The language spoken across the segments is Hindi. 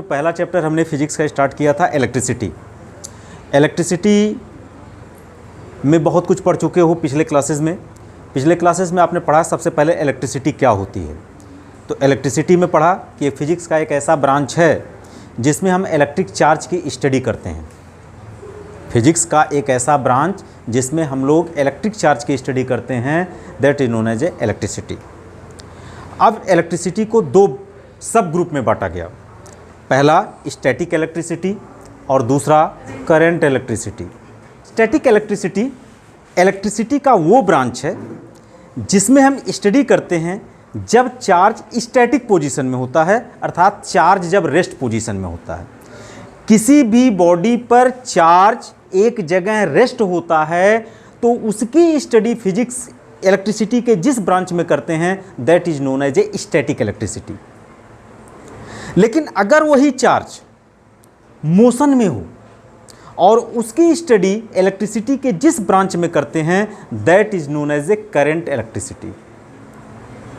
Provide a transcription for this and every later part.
पहला चैप्टर हमने फिजिक्स का स्टार्ट किया था इलेक्ट्रिसिटी। इलेक्ट्रिसिटी में बहुत कुछ पढ़ चुके हो पिछले क्लासेस में। पिछले क्लासेस में आपने पढ़ा सबसे पहले इलेक्ट्रिसिटी क्या होती है। तो इलेक्ट्रिसिटी में पढ़ा कि फिजिक्स का एक ऐसा ब्रांच है जिसमें हम इलेक्ट्रिक चार्ज की स्टडी करते हैं। फिजिक्स का एक ऐसा ब्रांच जिसमें हम लोग इलेक्ट्रिक चार्ज की स्टडी करते हैं, that is known as a electricity. अब इलेक्ट्रिसिटी को दो सब ग्रुप में बांटा गया, पहला स्टैटिक इलेक्ट्रिसिटी और दूसरा current electricity. Static electricity electricity का वो ब्रांच है जिसमें हम स्टडी करते हैं जब चार्ज स्टैटिक पोजीशन में होता है, अर्थात चार्ज जब रेस्ट पोजीशन में होता है। किसी भी बॉडी पर चार्ज एक जगह रेस्ट होता है तो उसकी स्टडी फिजिक्स इलेक्ट्रिसिटी के जिस ब्रांच में करते हैं that is known as a static electricity. लेकिन अगर वही चार्ज मोशन में हो और उसकी स्टडी इलेक्ट्रिसिटी के जिस ब्रांच में करते हैं that is known as a current electricity.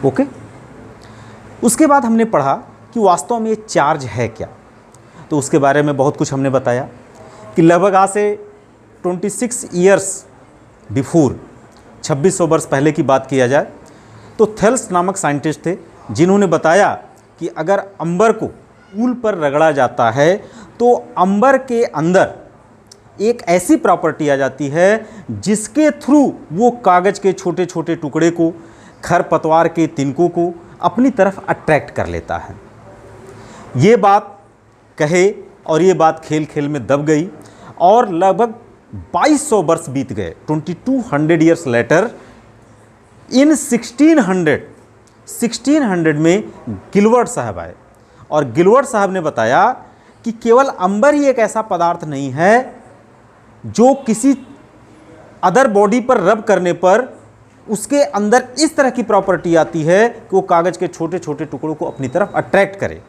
Okay, उसके बाद हमने पढ़ा कि वास्तव में ये चार्ज है क्या। तो उसके बारे में बहुत कुछ हमने बताया कि लगभग आज से 26 ईयर्स बिफोर, 2600 वर्ष पहले की बात किया जाए तो थेल्स नामक साइंटिस्ट थे जिन्होंने बताया कि अगर अंबर को ऊल पर रगड़ा जाता है तो अंबर के अंदर एक ऐसी प्रॉपर्टी आ जाती है जिसके थ्रू वो कागज़ के छोटे छोटे टुकड़े को, खरपतवार के तिनकों को अपनी तरफ अट्रैक्ट कर लेता है। ये बात कहे और ये बात खेल खेल में दब गई और लगभग 2200 वर्ष बीत गए। 2200 ईयर्स लेटर इन 1600 में गिलवर्ट साहब आए और गिलवर्ट साहब ने बताया कि केवल अंबर ही एक ऐसा पदार्थ नहीं है जो किसी अदर बॉडी पर रब करने पर उसके अंदर इस तरह की प्रॉपर्टी आती है कि वो कागज़ के छोटे छोटे टुकड़ों को अपनी तरफ अट्रैक्ट करे।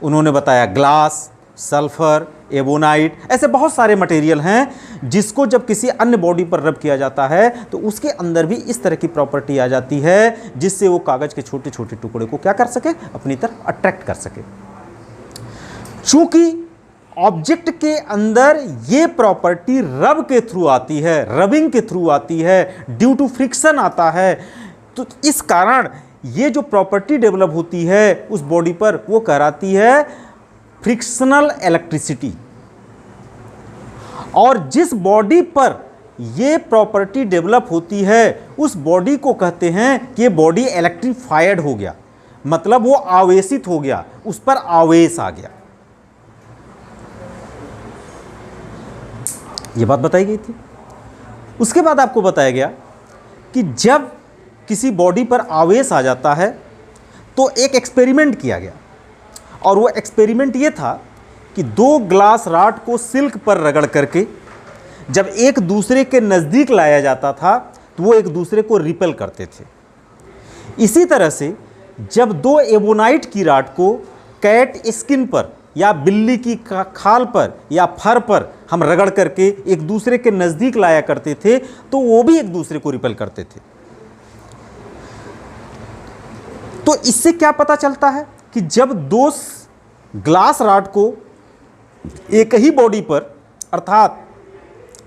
उन्होंने बताया ग्लास, सल्फर, एबोनाइट, ऐसे बहुत सारे मटेरियल हैं जिसको जब किसी अन्य बॉडी पर रब किया जाता है तो उसके अंदर भी इस तरह की प्रॉपर्टी आ जाती है जिससे वो कागज़ के छोटे छोटे टुकड़े को क्या कर सके, अपनी तरफ अट्रैक्ट कर सके। चूंकि ऑब्जेक्ट के अंदर ये प्रॉपर्टी रब के थ्रू आती है, रबिंग के थ्रू आती है, ड्यू टू फ्रिक्शन आता है, तो इस कारण ये जो प्रॉपर्टी डेवलप होती है उस बॉडी पर वो कहलाती है फ्रिक्शनल इलेक्ट्रिसिटी। और जिस बॉडी पर ये प्रॉपर्टी डेवलप होती है उस बॉडी को कहते हैं कि ये बॉडी इलेक्ट्रीफाइड हो गया, मतलब वो आवेशित हो गया, उस पर आवेश आ गया। ये बात बताई गई थी। उसके बाद आपको बताया गया कि जब किसी बॉडी पर आवेश आ जाता है तो एक एक्सपेरिमेंट किया गया और वो एक्सपेरिमेंट ये था कि दो ग्लास रॉड को सिल्क पर रगड़ करके जब एक दूसरे के नज़दीक लाया जाता था तो वो एक दूसरे को रिपेल करते थे। इसी तरह से जब दो एबोनाइट की रॉड को कैट स्किन पर या बिल्ली की खाल पर या फर पर हम रगड़ करके एक दूसरे के नज़दीक लाया करते थे तो वो भी एक दूसरे को रिपेल करते थे। तो इससे क्या पता चलता है कि जब दो ग्लास रॉड को एक ही बॉडी पर अर्थात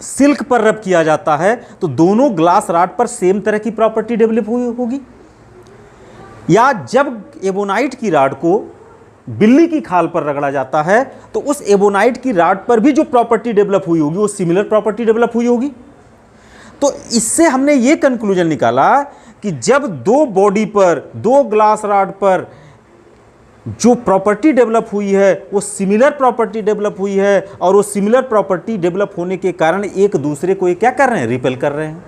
सिल्क पर रब किया जाता है तो दोनों ग्लास रॉड पर सेम तरह की प्रॉपर्टी डेवलप हुई होगी, या जब एबोनाइट की रॉड को बिल्ली की खाल पर रगड़ा जाता है तो उस एबोनाइट की रॉड पर भी जो प्रॉपर्टी डेवलप हुई होगी वो सिमिलर प्रॉपर्टी डेवलप हुई होगी। तो इससे हमने ये कंक्लूजन निकाला कि जब दो बॉडी पर, दो ग्लास रॉड पर जो प्रॉपर्टी डेवलप हुई है वो सिमिलर प्रॉपर्टी डेवलप हुई है और वो सिमिलर प्रॉपर्टी डेवलप होने के कारण एक दूसरे को ये क्या कर रहे हैं, रिपेल कर रहे हैं।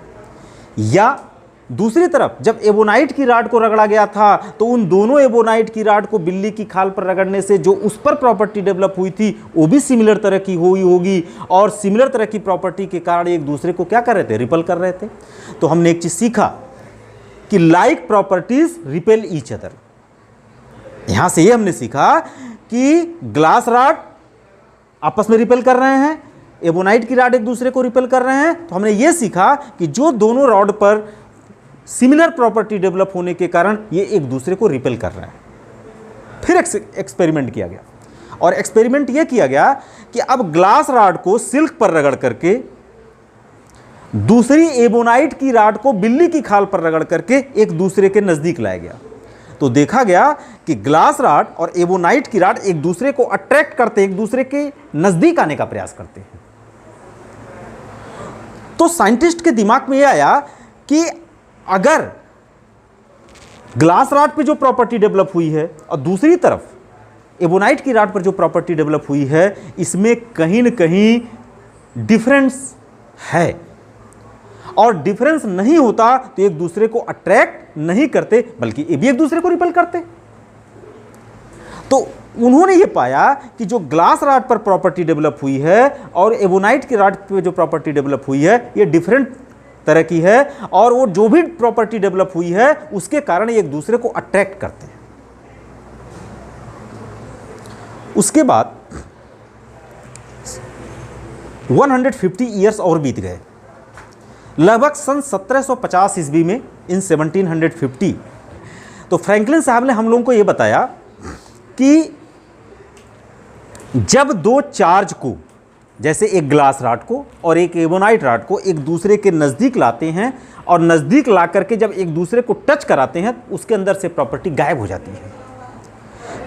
या दूसरी तरफ जब एबोनाइट की रॉड को रगड़ा गया था तो उन दोनों एबोनाइट की रॉड को बिल्ली की खाल पर रगड़ने से जो उस पर प्रॉपर्टी डेवलप हुई थी वो भी सिमिलर तरह की हुई होगी और सिमिलर तरह की प्रॉपर्टी के कारण एक दूसरे को क्या कर रहे थे, रिपेल कर रहे थे। तो हमने एक चीज सीखा कि like properties repel each other. यहां से ये हमने सीखा कि ग्लास रॉड आपस में रिपेल कर रहे हैं, एबोनाइट की रॉड एक दूसरे को रिपेल कर रहे हैं। तो हमने ये सीखा कि जो दोनों रॉड पर सिमिलर प्रॉपर्टी डेवलप होने के कारण ये एक दूसरे को रिपेल कर रहे हैं। फिर एक्सपेरिमेंट किया गया और एक्सपेरिमेंट यह किया गया कि अब ग्लास रॉड को सिल्क पर रगड़ करके दूसरी एबोनाइट की रॉड को बिल्ली की खाल पर रगड़ करके एक दूसरे के नजदीक लाया गया। तो देखा गया कि ग्लास रॉड और एबोनाइट की रॉड एक दूसरे को अट्रैक्ट करते, एक दूसरे के नजदीक आने का प्रयास करते हैं। तो साइंटिस्ट के दिमाग में यह आया कि अगर ग्लास रॉड पे जो प्रॉपर्टी डेवलप हुई है और दूसरी तरफ एबोनाइट की रॉड पर जो प्रॉपर्टी डेवलप हुई है, इसमें कहीं न कहीं डिफरेंस है, और डिफरेंस नहीं होता तो एक दूसरे को अट्रैक्ट नहीं करते बल्कि ये भी एक दूसरे को रिपेल करते। तो उन्होंने ये पाया कि जो ग्लास रॉड पर प्रॉपर्टी डेवलप हुई है और एबोनाइट की रॉड पर जो प्रॉपर्टी डेवलप हुई है ये डिफरेंट तरह की है, और वो जो भी प्रॉपर्टी डेवलप हुई है उसके कारण एक दूसरे को अट्रैक्ट करते हैं। उसके बाद 150 ईयर्स और बीत गए। लगभग सन 1750 ईस्वी में, इन 1750, तो फ्रैंकलिन साहब ने हम लोगों को यह बताया कि जब दो चार्ज को, जैसे एक ग्लास रॉड को और एक एबोनाइट रॉड को एक दूसरे के नज़दीक लाते हैं और नज़दीक ला करके जब एक दूसरे को टच कराते हैं, उसके अंदर से प्रॉपर्टी गायब हो जाती है,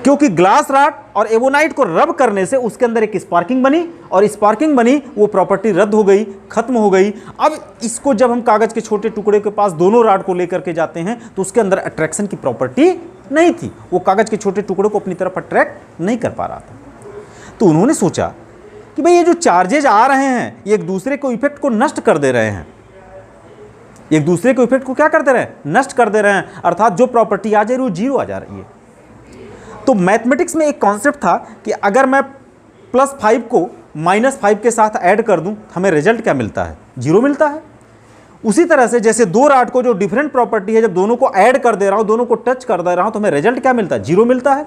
क्योंकि ग्लास रॉड और एबोनाइट को रब करने से उसके अंदर एक स्पार्किंग बनी, और स्पार्किंग बनी, वो प्रॉपर्टी रद्द हो गई, खत्म हो गई। अब इसको जब हम कागज के छोटे टुकड़े के पास दोनों रॉड को लेकर के जाते हैं तो उसके अंदर अट्रैक्शन की प्रॉपर्टी नहीं थी, वो कागज के छोटे टुकड़े को अपनी तरफ अट्रैक्ट नहीं कर पा रहा था। तो उन्होंने सोचा कि भाई ये जो चार्जेज आ रहे हैं ये एक दूसरे को इफेक्ट को नष्ट कर दे रहे हैं, एक दूसरे को इफेक्ट को क्या कर दे रहे हैं, नष्ट कर दे रहे हैं, अर्थात जो प्रॉपर्टी आ जा रही है वो जीरो आ जा रही है। तो मैथमेटिक्स में एक कॉन्सेप्ट था कि अगर मैं +5 को -5 के साथ ऐड कर दूं, हमें रिजल्ट क्या मिलता है, जीरो मिलता है। उसी तरह से जैसे दो रॉड को जो डिफरेंट प्रॉपर्टी है, जब दोनों को ऐड कर दे रहा हूं, दोनों को टच कर दे रहा हूं, तो हमें रिजल्ट क्या मिलता है, जीरो मिलता है।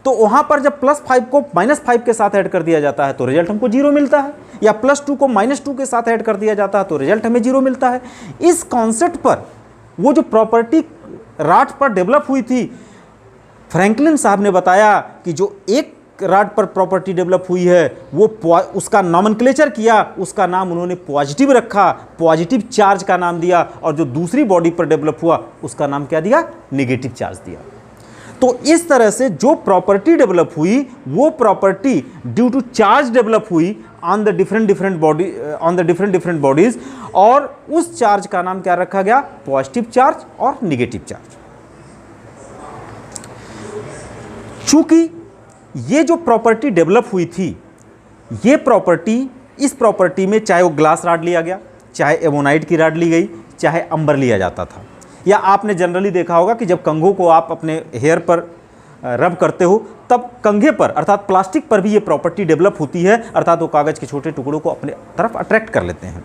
तो वहां पर जब +5 को -5 के साथ ऐड कर दिया जाता है तो रिजल्ट हमको जीरो मिलता है, या +2 को -2 के साथ ऐड कर दिया जाता है तो रिजल्ट हमें जीरो मिलता है। इस कॉन्सेप्ट पर वो जो प्रॉपर्टी रॉड पर डेवलप हुई थी, फ्रैंकलिन साहब ने बताया कि जो एक रॉड पर प्रॉपर्टी डेवलप हुई है वो उसका नॉमेनक्लेचर किया, उसका नाम उन्होंने पॉजिटिव रखा, पॉजिटिव चार्ज का नाम दिया, और जो दूसरी बॉडी पर डेवलप हुआ उसका नाम क्या दिया, नेगेटिव चार्ज दिया। तो इस तरह से जो प्रॉपर्टी डेवलप हुई वो property due to charge develop हुई ऑन द डिफरेंट बॉडीज, और उस चार्ज का नाम क्या रखा गया, पॉजिटिव चार्ज और नेगेटिव चार्ज। चूंकि ये जो प्रॉपर्टी डेवलप हुई थी, ये प्रॉपर्टी, इस प्रॉपर्टी में चाहे वो ग्लास रॉड लिया गया, चाहे एबोनाइट की रॉड ली गई, चाहे अंबर लिया जाता था, या आपने जनरली देखा होगा कि जब कंघों को आप अपने हेयर पर रब करते हो तब कंघे पर अर्थात प्लास्टिक पर भी ये प्रॉपर्टी डेवलप होती है, अर्थात वो कागज़ के छोटे टुकड़ों को अपने तरफ अट्रैक्ट कर लेते हैं।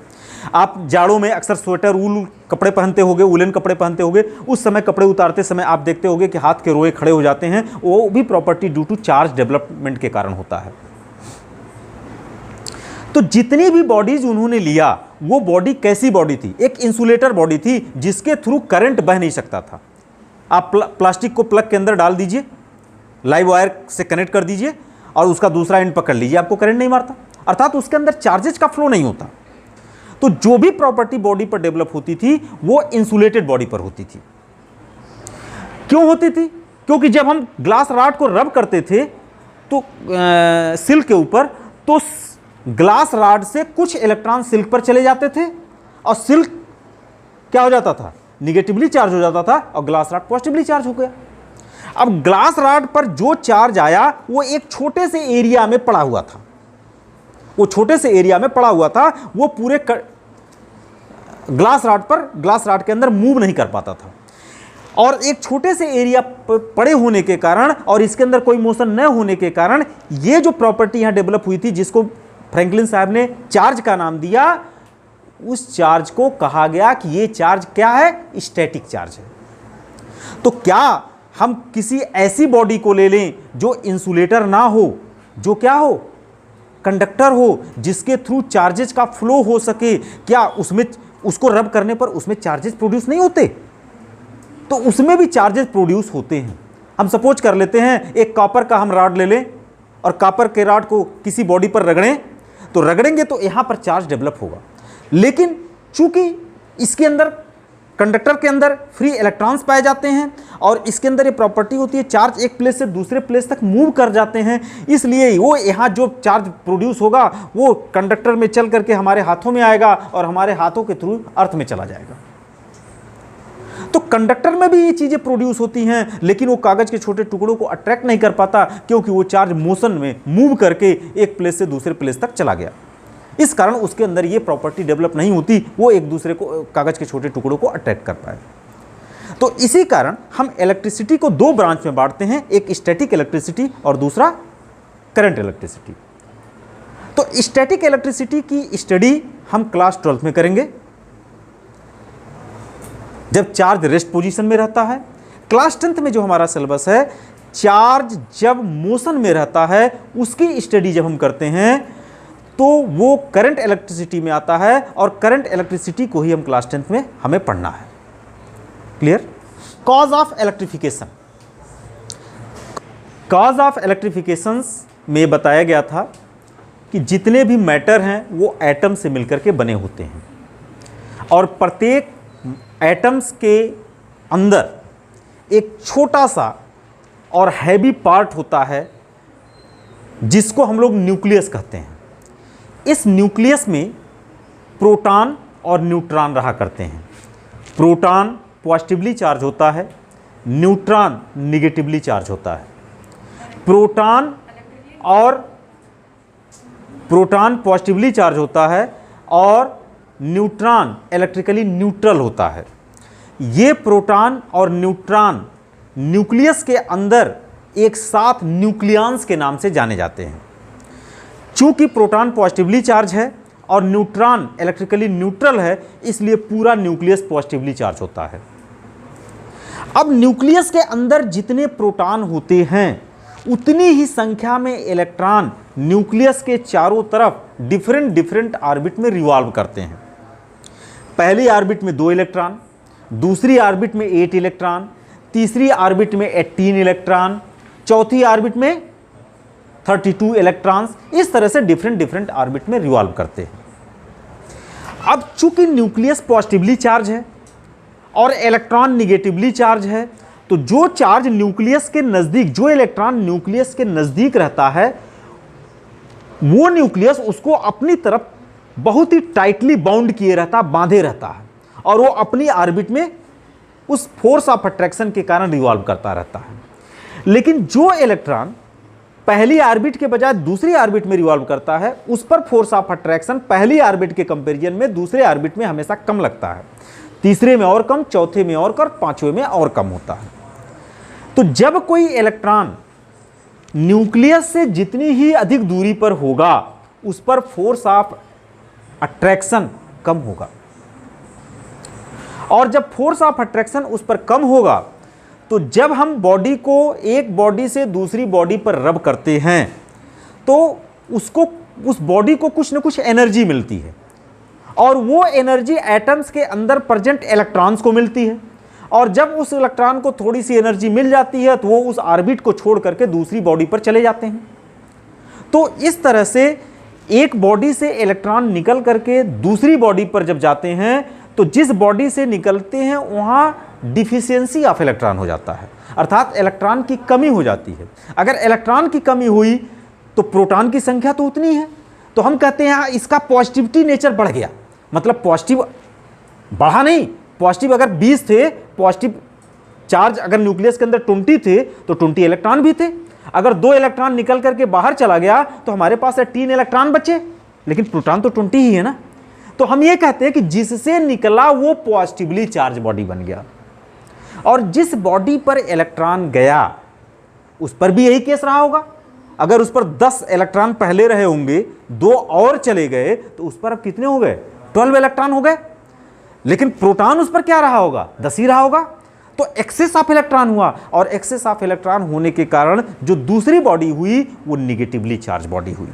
आप जाड़ों में अक्सर स्वेटर, ऊल कपड़े पहनते होगे, वुलन कपड़े पहनते होगे, उस समय कपड़े उतारते समय आप देखते होगे कि हाथ के रोए खड़े हो जाते हैं, वो भी property due to charge development के कारण होता है। तो जितनी भी बॉडीज उन्होंने लिया वो बॉडी कैसी बॉडी थी, एक इंसुलेटर बॉडी थी जिसके थ्रू करंट बह नहीं सकता था। आप प्लास्टिक को प्लग के अंदर डाल दीजिए, लाइव वायर से कनेक्ट कर दीजिए और उसका दूसरा एंड पकड़ लीजिए, आपको करंट नहीं मारता, अर्थात उसके अंदर चार्जेज का फ्लो नहीं होता। तो जो भी प्रॉपर्टी बॉडी पर डेवलप होती थी वो इंसुलेटेड बॉडी पर होती थी। क्यों होती थी, क्योंकि जब हम ग्लास रॉड को रब करते थे तो सिल्क के ऊपर, तो ग्लास रॉड से कुछ इलेक्ट्रॉन सिल्क पर चले जाते थे और सिल्क क्या हो जाता था, निगेटिवली चार्ज हो जाता था, और ग्लास रॉड पॉजिटिवली चार्ज हो गया। अब ग्लास रॉड पर जो चार्ज आया वो एक छोटे से एरिया में पड़ा हुआ था, वो छोटे से एरिया में पड़ा हुआ था, वो पूरे ग्लास रॉड के अंदर मूव नहीं कर पाता था, और एक छोटे से एरिया पड़े होने के कारण और इसके अंदर कोई मोशन न होने के कारण ये जो प्रॉपर्टी यहां डेवलप हुई थी, जिसको फ्रैंकलिन साहब ने चार्ज का नाम दिया, उस चार्ज को कहा गया कि ये चार्ज क्या है, स्टैटिक चार्ज है। तो क्या हम किसी ऐसी बॉडी को ले लें जो इंसुलेटर ना हो, जो क्या हो, कंडक्टर हो, जिसके थ्रू चार्जेस का फ्लो हो सके, क्या उसमें उसको रब करने पर उसमें चार्जेस प्रोड्यूस नहीं होते? तो उसमें भी चार्जेस प्रोड्यूस होते हैं। हम सपोज कर लेते हैं एक कॉपर का हम रॉड ले लें और कॉपर के रॉड को किसी बॉडी पर रगड़ें तो रगड़ेंगे तो यहाँ पर चार्ज डेवलप होगा। लेकिन चूंकि इसके अंदर, कंडक्टर के अंदर फ्री इलेक्ट्रॉन्स पाए जाते हैं और इसके अंदर ये प्रॉपर्टी होती है चार्ज एक प्लेस से दूसरे प्लेस तक मूव कर जाते हैं, इसलिए वो यहाँ जो चार्ज प्रोड्यूस होगा वो कंडक्टर में चल करके हमारे हाथों में आएगा और हमारे हाथों के थ्रू अर्थ में चला जाएगा। तो कंडक्टर में भी ये चीज़ें प्रोड्यूस होती हैं, लेकिन वो कागज़ के छोटे टुकड़ों को अट्रैक्ट नहीं कर पाता क्योंकि वो चार्ज मोशन में मूव करके एक प्लेस से दूसरे प्लेस तक चला गया। इस कारण उसके अंदर ये प्रॉपर्टी डेवलप नहीं होती, वो एक दूसरे को, कागज़ के छोटे टुकड़ों को अट्रैक्ट कर पाए। तो इसी कारण हम इलेक्ट्रिसिटी को दो ब्रांच में बांटते हैं, एक स्टैटिक इलेक्ट्रिसिटी और दूसरा करंट इलेक्ट्रिसिटी। तो स्टैटिक इलेक्ट्रिसिटी की स्टडी हम क्लास 12 में करेंगे जब चार्ज रेस्ट पोजीशन में रहता है। क्लास 10th में जो हमारा सिलेबस है, चार्ज जब मोशन में रहता है उसकी स्टडी जब हम करते हैं तो वो करंट इलेक्ट्रिसिटी में आता है और करंट इलेक्ट्रिसिटी को ही हम क्लास 10th में हमें पढ़ना है। Clear? Cause of electrification. Cause of electrification में बताया गया था कि जितने भी मैटर हैं वो एटम से मिलकर के बने होते हैं और प्रत्येक एटम्स के अंदर एक छोटा सा और हैवी पार्ट होता है जिसको हम लोग न्यूक्लियस कहते हैं। इस न्यूक्लियस में प्रोटॉन और न्यूट्रॉन रहा करते हैं। प्रोटॉन पॉजिटिवली चार्ज होता है, न्यूट्रॉन निगेटिवली चार्ज होता है। प्रोटॉन पॉजिटिवली चार्ज होता है और न्यूट्रॉन इलेक्ट्रिकली न्यूट्रल होता है। ये प्रोटॉन और न्यूट्रॉन न्यूक्लियस के अंदर एक साथ न्यूक्लियॉन्स के नाम से जाने जाते हैं। चूंकि प्रोटॉन पॉजिटिवली चार्ज है और न्यूट्रॉन इलेक्ट्रिकली न्यूट्रल है, इसलिए पूरा न्यूक्लियस पॉजिटिवली चार्ज होता है। अब न्यूक्लियस के अंदर जितने प्रोटॉन होते हैं उतनी ही संख्या में इलेक्ट्रॉन न्यूक्लियस के चारों तरफ डिफरेंट ऑर्बिट में रिवॉल्व करते हैं। पहली ऑर्बिट में 2 इलेक्ट्रॉन, दूसरी ऑर्बिट में 8 इलेक्ट्रॉन, तीसरी ऑर्बिट में 18 इलेक्ट्रॉन, चौथी ऑर्बिट में 32 इलेक्ट्रॉन्स। इस तरह से डिफरेंट ऑर्बिट में रिवॉल्व करते हैं। अब चूंकि न्यूक्लियस पॉजिटिवली चार्ज है और इलेक्ट्रॉन निगेटिवली चार्ज है, तो जो चार्ज न्यूक्लियस के नज़दीक, जो इलेक्ट्रॉन न्यूक्लियस के नज़दीक रहता है, वो न्यूक्लियस उसको अपनी तरफ बहुत ही टाइटली बाउंड किए रहता, बांधे रहता है और वो अपनी ऑर्बिट में उस फोर्स ऑफ अट्रैक्शन के कारण रिवॉल्व करता रहता है। लेकिन जो इलेक्ट्रॉन पहली ऑर्बिट के बजाय दूसरी ऑर्बिट में रिवॉल्व करता है, उस पर फोर्स ऑफ अट्रैक्शन पहली ऑर्बिट के कंपैरिजन में दूसरे ऑर्बिट में हमेशा कम लगता है। तीसरे में और कम, चौथे में और कम, पांचवें में और कम होता है। तो जब कोई इलेक्ट्रॉन न्यूक्लियस से जितनी ही अधिक दूरी पर होगा, उस पर फोर्स ऑफ अट्रैक्शन कम होगा और जब फोर्स ऑफ अट्रैक्शन उस पर कम होगा तो जब हम बॉडी को एक बॉडी से दूसरी बॉडी पर रब करते हैं तो उसको, उस बॉडी को कुछ ना कुछ एनर्जी मिलती है और वो एनर्जी एटम्स के अंदर प्रेजेंट इलेक्ट्रॉन्स को मिलती है और जब उस इलेक्ट्रॉन को थोड़ी सी एनर्जी मिल जाती है तो वो उस ऑर्बिट को छोड़ करके दूसरी बॉडी पर चले जाते हैं। तो इस तरह से एक बॉडी से इलेक्ट्रॉन निकल करके दूसरी बॉडी पर जब जाते हैं तो जिस बॉडी से निकलते हैं वहाँ डिफिशियंसी ऑफ इलेक्ट्रॉन हो जाता है, अर्थात इलेक्ट्रॉन की कमी हो जाती है। अगर इलेक्ट्रॉन की कमी हुई तो प्रोटॉन की संख्या तो उतनी है, तो हम कहते हैं इसका पॉजिटिविटी नेचर बढ़ गया, मतलब पॉजिटिव बढ़ा नहीं, पॉजिटिव अगर 20 थे, पॉजिटिव चार्ज अगर न्यूक्लियस के अंदर 20 थे तो 20 इलेक्ट्रॉन भी थे। अगर 2 इलेक्ट्रॉन निकल करके बाहर चला गया तो हमारे पास 3 इलेक्ट्रॉन बचे, लेकिन प्रोटॉन तो 20 ही है ना। तो हम ये कहते हैं कि जिससे निकला वो पॉजिटिवली चार्ज बॉडी बन गया और जिस बॉडी पर इलेक्ट्रॉन गया उस पर भी यही केस रहा होगा। अगर उस पर 10 इलेक्ट्रॉन पहले रहे होंगे, 2 और चले गए तो उस पर अब कितने हो गए? 12 इलेक्ट्रॉन हो गए, लेकिन प्रोटॉन उस पर क्या रहा होगा? 10 ही रहा होगा। तो एक्सेस ऑफ इलेक्ट्रॉन हुआ और एक्सेस ऑफ इलेक्ट्रॉन होने के कारण जो दूसरी बॉडी हुई वो निगेटिवली चार्ज बॉडी हुई।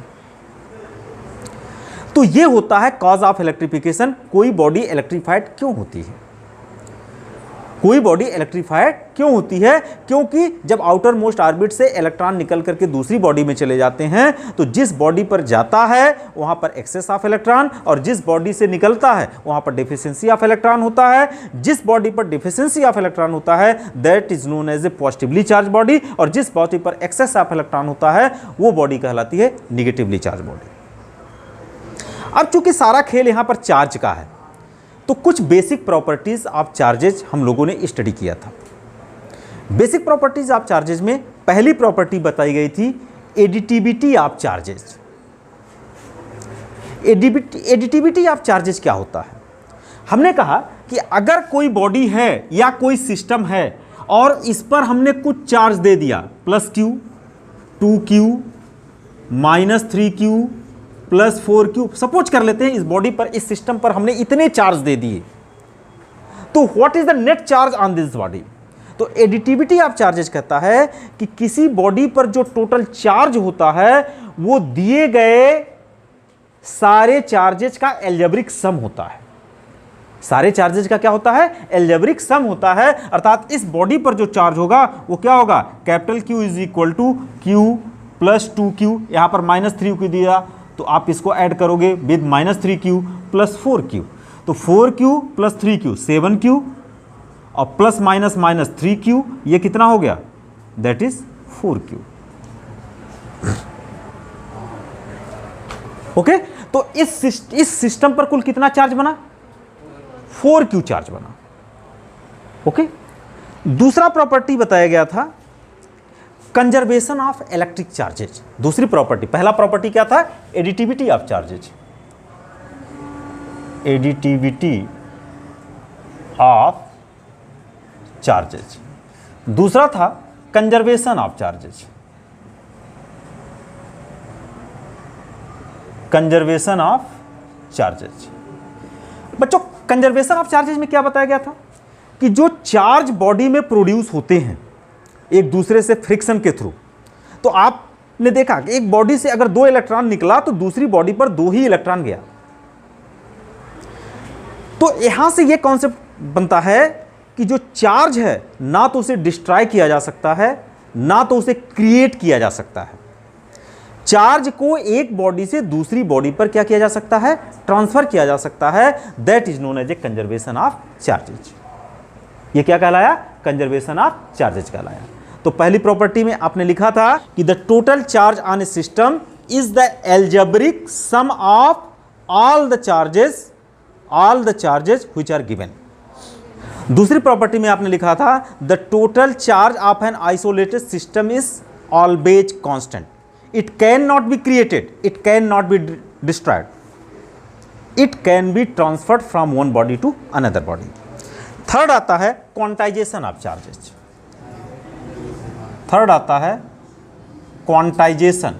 तो ये होता है कॉज ऑफ इलेक्ट्रिफिकेशन। कोई बॉडी इलेक्ट्रीफाइड क्यों होती है? कोई बॉडी इलेक्ट्रीफाइड क्यों होती है? क्योंकि जब आउटर मोस्ट ऑर्बिट से इलेक्ट्रॉन निकल करके दूसरी बॉडी में चले जाते हैं तो जिस बॉडी पर जाता है वहां पर एक्सेस ऑफ इलेक्ट्रॉन, और जिस बॉडी से निकलता है वहां पर डिफिशियंसी ऑफ इलेक्ट्रॉन होता है। जिस बॉडी पर डिफिशियंसी ऑफ इलेक्ट्रॉन होता है that is known as a positively charge body, और जिस बॉडी पर एक्सेस ऑफ इलेक्ट्रॉन होता है वो बॉडी कहलाती है निगेटिवली चार्ज बॉडी। अब चूंकि सारा खेल यहां पर चार्ज का है तो कुछ बेसिक प्रॉपर्टीज ऑफ चार्जेज हम लोगों ने स्टडी किया था। बेसिक प्रॉपर्टीज ऑफ चार्जेज में पहली प्रॉपर्टी बताई गई थी additivity of charges. Additivity of charges क्या होता है? हमने कहा कि अगर कोई बॉडी है या कोई सिस्टम है और इस पर हमने कुछ चार्ज दे दिया, +q, 2q, -3q, +4q, suppose कर लेते हैं इस बॉडी पर, इस सिस्टम पर हमने इतने चार्ज दे दिए, तो what is the net charge on this body? तो एडिटिविटी ऑफ चार्जेस कहता है कि किसी बॉडी पर जो टोटल चार्ज होता है वो दिए गए सारे चार्जेस का एल्जेब्रिक सम होता है। सारे चार्जेस का क्या होता है? एल्जेब्रिक सम होता है। अर्थात इस बॉडी पर जो चार्ज होगा वो क्या होगा? Capital Q is equal to Q + 2Q, यहां पर -3Q दिया तो आप इसको ऐड करोगे विद -3Q + 4Q, तो 4Q + 3Q 7Q, और प्लस माइनस -3Q, ये कितना हो गया? That is 4Q। ओके, तो इस सिस्टम पर कुल कितना चार्ज बना? 4Q चार्ज बना। ओके, दूसरा प्रॉपर्टी बताया गया था कंजर्वेशन ऑफ इलेक्ट्रिक चार्जेज। दूसरी प्रॉपर्टी, पहला प्रॉपर्टी क्या था? Additivity of charges, additivity of charges. दूसरा था conservation of charges, conservation of charges. बच्चों, कंजर्वेशन ऑफ चार्जेज में क्या बताया गया था कि जो चार्ज बॉडी में प्रोड्यूस होते हैं एक दूसरे से फ्रिक्शन के थ्रू, तो आपने देखा कि एक बॉडी से अगर 2 इलेक्ट्रॉन निकला तो दूसरी बॉडी पर 2 ही इलेक्ट्रॉन गया। तो यहां से यह कॉन्सेप्ट बनता है कि जो चार्ज है ना तो उसे डिस्ट्रॉय किया जा सकता है ना तो उसे क्रिएट किया जा सकता है। चार्ज को एक बॉडी से दूसरी बॉडी पर क्या किया जा सकता है? ट्रांसफर किया जा सकता है। That is known as a conservation of charges. ये क्या कहलाया? कंजर्वेशन ऑफ चार्जेज कहलाया। तो पहली प्रॉपर्टी में आपने लिखा था कि the total charge on a system is the algebraic sum of all the charges which are given. दूसरी प्रॉपर्टी में आपने लिखा था the total charge of an isolated system is always constant, it can not be created, it can not be destroyed, it can be transferred from one body to another body. Third आता है क्वांटाइजेशन ऑफ चार्जेस। थर्ड आता है quantization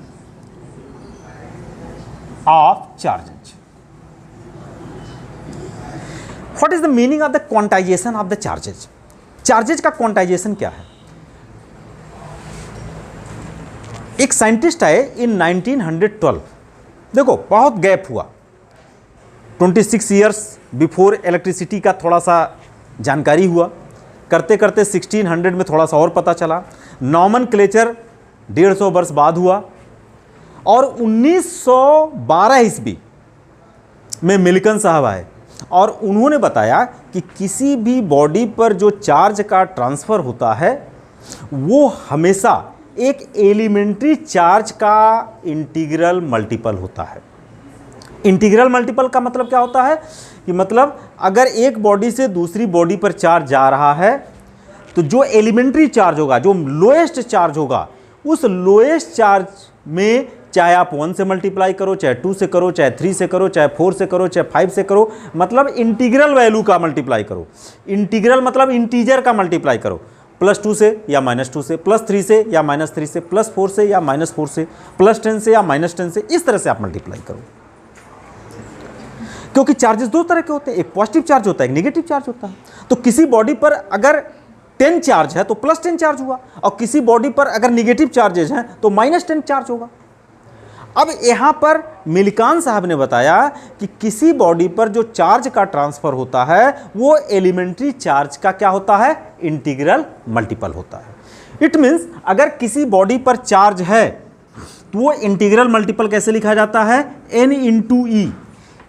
of charges. What is the meaning of the quantization of the charges? Charges का क्वांटाइजेशन क्या है? एक साइंटिस्ट आए इन 1912। देखो, बहुत गैप हुआ, 26 ईयर्स बिफोर इलेक्ट्रिसिटी का थोड़ा सा जानकारी हुआ, करते करते 1600 में थोड़ा सा और पता चला, नॉमनक्लेचर 150 वर्ष बाद हुआ, और 1912 ईस्वी में मिल्टन साहब आए और उन्होंने बताया कि किसी भी बॉडी पर जो चार्ज का ट्रांसफ़र होता है वो हमेशा एक एलिमेंट्री चार्ज का इंटीग्रल मल्टीपल होता है। इंटीग्रल मल्टीपल का मतलब क्या होता है कि मतलब अगर एक बॉडी से दूसरी बॉडी पर चार्ज जा रहा है तो जो एलिमेंट्री चार्ज होगा, जो लोएस्ट चार्ज होगा, उस लोएस्ट चार्ज में चाहे आप 1 से मल्टीप्लाई करो, चाहे 2 से करो, चाहे 3 से करो, चाहे 4 से करो, चाहे 5 से करो, मतलब इंटीग्रल वैल्यू का मल्टीप्लाई करो। इंटीग्रल मतलब इंटीजर का मल्टीप्लाई करो, +2 से या -2 से, +3 से या -3 से, +4 से या -4 से, +10 से या -10 से, इस तरह से आप मल्टीप्लाई करो। क्योंकि चार्जेस दो तरह के होते हैं, एक पॉजिटिव चार्ज होता है, एक नेगेटिव चार्ज होता है। तो किसी बॉडी पर अगर 10 चार्ज है तो +10 चार्ज हुआ, और किसी बॉडी पर अगर नेगेटिव चार्जेस हैं तो -10 चार्ज होगा। अब यहाँ पर मिल्कान साहब ने बताया कि किसी बॉडी पर जो चार्ज का ट्रांसफर होता है वो एलिमेंट्री चार्ज का क्या होता है, इंटीग्रल मल्टीपल होता है। इट मीन्स अगर किसी बॉडी पर चार्ज है तो वो इंटीग्रल मल्टीपल कैसे लिखा जाता है, n इंटू ई,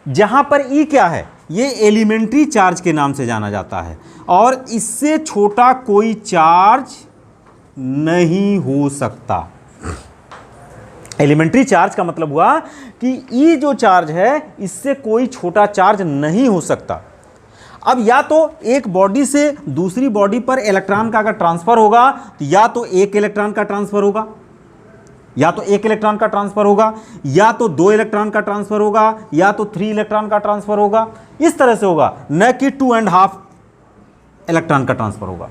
जहां पर ई क्या है, ये एलिमेंट्री चार्ज के नाम से जाना जाता है और इससे छोटा कोई चार्ज नहीं हो सकता। एलिमेंट्री चार्ज का मतलब हुआ कि ई जो चार्ज है इससे कोई छोटा चार्ज नहीं हो सकता। अब या तो एक बॉडी से दूसरी बॉडी पर इलेक्ट्रॉन का अगर ट्रांसफर होगा तो या तो एक इलेक्ट्रॉन का ट्रांसफर होगा, या तो एक इलेक्ट्रॉन का ट्रांसफर होगा, या तो 2 इलेक्ट्रॉन का ट्रांसफर होगा, या तो 3 इलेक्ट्रॉन का ट्रांसफर होगा। इस तरह से होगा, न कि 2.5 इलेक्ट्रॉन का ट्रांसफर होगा।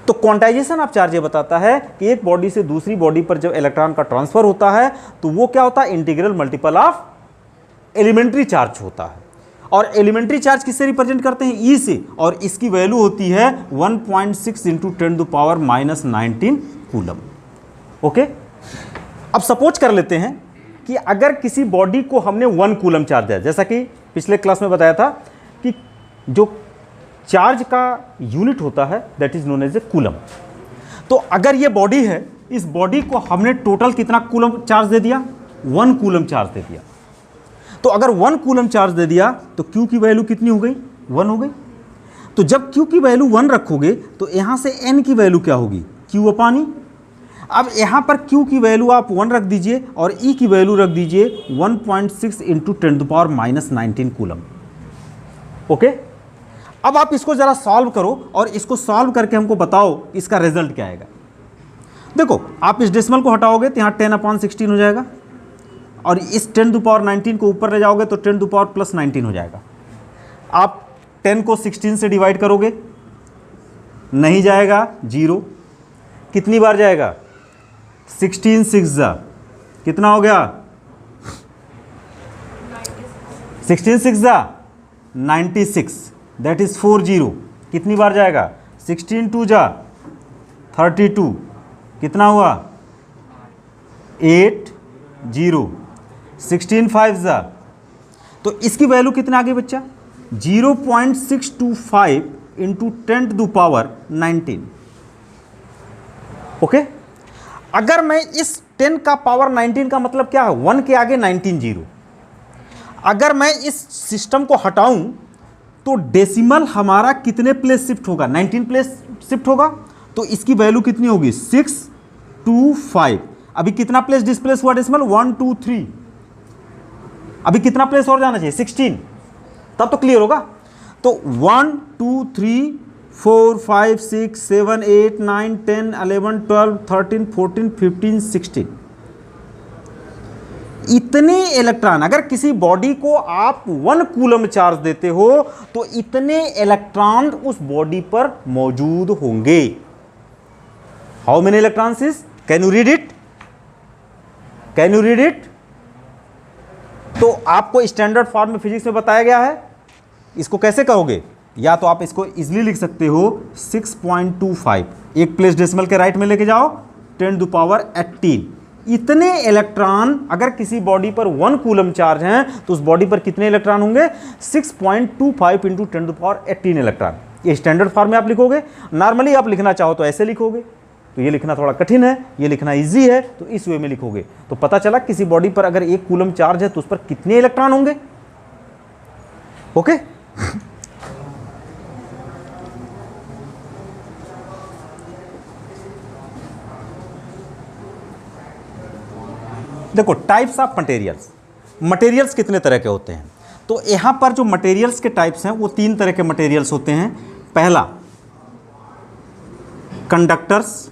तो क्वांटाइजेशन ऑफ चार्ज ये बताता है कि एक बॉडी से दूसरी बॉडी पर जब इलेक्ट्रॉन का ट्रांसफर होता है तो वो क्या होता है, integral multiple of elementary charge होता है। और एलिमेंट्री चार्ज किससे रिप्रेजेंट करते हैं, ई से, और इसकी वैल्यू होती है 1.6 × 10⁻⁻19 कूलम। ओके, अब सपोज कर लेते हैं कि अगर किसी बॉडी को हमने 1 कूलम चार्ज दिया, जैसा कि पिछले क्लास में बताया था कि जो चार्ज का यूनिट होता है that is known as a coulomb. तो अगर ये बॉडी है, इस बॉडी को हमने टोटल कितना कूलम चार्ज दे दिया, 1 कूलम चार्ज दे दिया। तो अगर 1 कूलम चार्ज दे दिया तो Q की वैल्यू कितनी हो गई, 1 हो गई। तो जब Q की वैल्यू 1 रखोगे तो यहां से N की वैल्यू क्या होगी, Q/E। अब यहां पर Q की वैल्यू आप 1 रख दीजिए और E की वैल्यू रख दीजिए 1.6 × 10⁻⁻19 कूलम। ओके, अब आप इसको जरा सॉल्व करो और इसको सॉल्व करके हमको बताओ इसका रिजल्ट क्या आएगा। देखो, आप इस डेसिमल को हटाओगे तो यहाँ 10/16 हो जाएगा और इस 10⁻19 को ऊपर ले जाओगे तो 10⁻+19 हो जाएगा। आप 10 को 16 से डिवाइड करोगे, नहीं जाएगा, 0। कितनी बार जाएगा, 16 6 कितना हो गया, 16 6 96, दैट इज 40। कितनी बार जाएगा, 16 2 32, कितना हुआ, 8 0, 16 5 तो इसकी वैल्यू कितना आ गई बच्चा, 0.625 × 10⁻19। ओके, अगर मैं इस 10 का पावर 19 का मतलब क्या है, 1 के आगे 19 0। अगर मैं इस सिस्टम को हटाऊं तो डेसिमल हमारा कितने प्लेस शिफ्ट होगा, 19 प्लेस शिफ्ट होगा। तो इसकी वैल्यू कितनी होगी, 6 2 5। अभी कितना प्लेस डिस्प्लेस हुआ डेसिमल, 1 2 3। अभी कितना प्लेस और जाना चाहिए, 16, तब तो क्लियर होगा। तो 1 2 3 4 5 6 7 8 9 10 11 12 13 14 15 16, इतने इलेक्ट्रॉन, अगर किसी बॉडी को आप 1 कूलम चार्ज देते हो तो इतने इलेक्ट्रॉन उस बॉडी पर मौजूद होंगे। How many electrons is, can you read it, can you read it. तो आपको स्टैंडर्ड फॉर्म में फिजिक्स में बताया गया है, इसको कैसे करोगे, या तो आप इसको इजीली लिख सकते हो 6.25, एक प्लेस डेसिमल के राइट में लेके जाओ, 10⁻18। इतने इलेक्ट्रॉन अगर किसी बॉडी पर 1 कूलम चार्ज हैं तो उस बॉडी पर कितने इलेक्ट्रॉन होंगे, 6.25 × 10⁻18 इलेक्ट्रॉन। ये स्टैंडर्ड फॉर्म में आप लिखोगे। नॉर्मली आप लिखना चाहो तो ऐसे लिखोगे, तो ये लिखना थोड़ा कठिन है, ये लिखना इजी है, तो इस वे में लिखोगे। तो पता चला किसी बॉडी पर अगर 1 कूलम चार्ज है तो उस पर कितने इलेक्ट्रॉन होंगे। ओके, देखो टाइप्स ऑफ मटेरियल्स, मटेरियल्स कितने तरह के होते हैं। तो यहां पर जो मटेरियल्स के टाइप्स हैं वो 3 तरह के मटेरियल्स होते हैं। पहला कंडक्टर्स,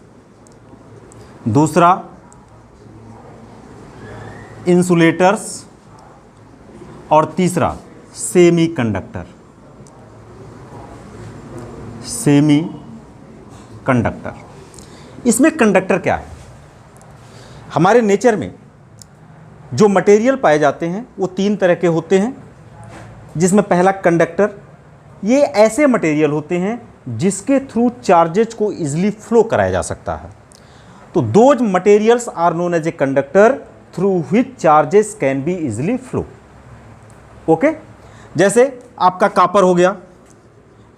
दूसरा इंसुलेटर्स और तीसरा सेमी कंडक्टर। सेमी कंडक्टर, इसमें कंडक्टर क्या है, हमारे नेचर में जो मटेरियल पाए जाते हैं वो 3 तरह के होते हैं, जिसमें पहला कंडक्टर। ये ऐसे मटेरियल होते हैं जिसके थ्रू चार्जेज को इजीली फ्लो कराया जा सकता है। तो those materials are known as a conductor through which charges can be easily flow. Okay, जैसे आपका कॉपर हो गया,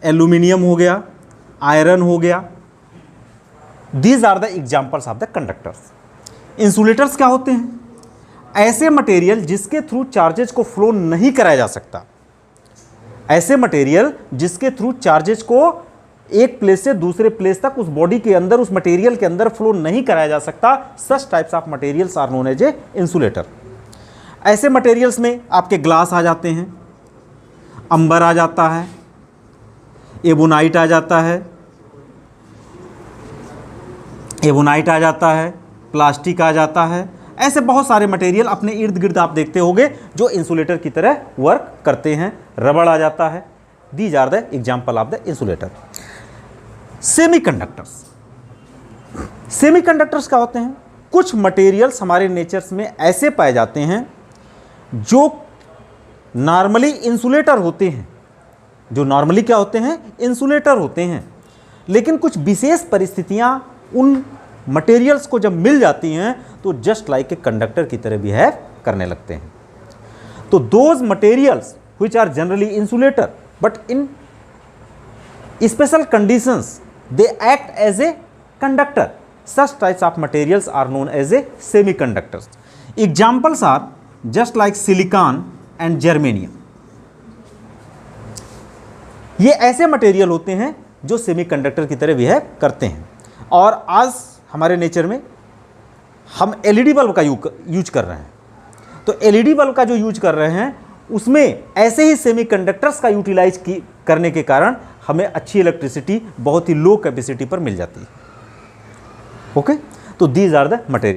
एल्यूमिनियम हो गया, आयरन हो गया, these are the examples of the conductors. Insulators क्या होते हैं? ऐसे मटेरियल जिसके थ्रू चार्जेस को फ्लो नहीं कराया जा सकता, ऐसे मटेरियल जिसके थ्रू चार्जेस को एक प्लेस से दूसरे प्लेस तक उस बॉडी के अंदर, उस मटेरियल के अंदर फ्लो नहीं कराया जा सकता, such types of materials are known as a insulator. ऐसे मटेरियल्स में आपके ग्लास आ जाते हैं, अंबर आ जाता है, एबोनाइट आ जाता है, प्लास्टिक आ जाता है। ऐसे बहुत सारे मटेरियल अपने इर्द गिर्द आप देखते होंगे जो इंसुलेटर की तरह वर्क करते हैं। रबड़ आ जाता है। These are the example of the insulator. Semiconductors क्या होते हैं? कुछ मटेरियल्स हमारे नेचर्स में ऐसे पाए जाते हैं जो नॉर्मली इंसुलेटर होते हैं, जो नॉर्मली क्या होते हैं? इंसुलेटर होते हैं, लेकिन कुछ विशेष परिस्थितियां उन मटेरियल्स को जब मिल जाती हैं तो जस्ट लाइक ए कंडक्टर की तरह बिहेव करने लगते हैं। तो those materials which are generally insulator but in special conditions they act as a conductor, such types of materials are known as a semiconductors. Examples are just like silicon and germanium. ये ऐसे मटेरियल होते हैं जो सेमीकंडक्टर की तरह बिहेव करते हैं। और आज हमारे नेचर में हम एलईडी बल्ब का यूज कर रहे हैं, तो एलईडी बल्ब का जो यूज कर रहे हैं उसमें ऐसे ही सेमीकंडक्टर्स का यूटिलाइज करने के कारण हमें अच्छी इलेक्ट्रिसिटी बहुत ही लो कैपेसिटी पर मिल जाती है। ओके, तो दीज आर द मटेरियल।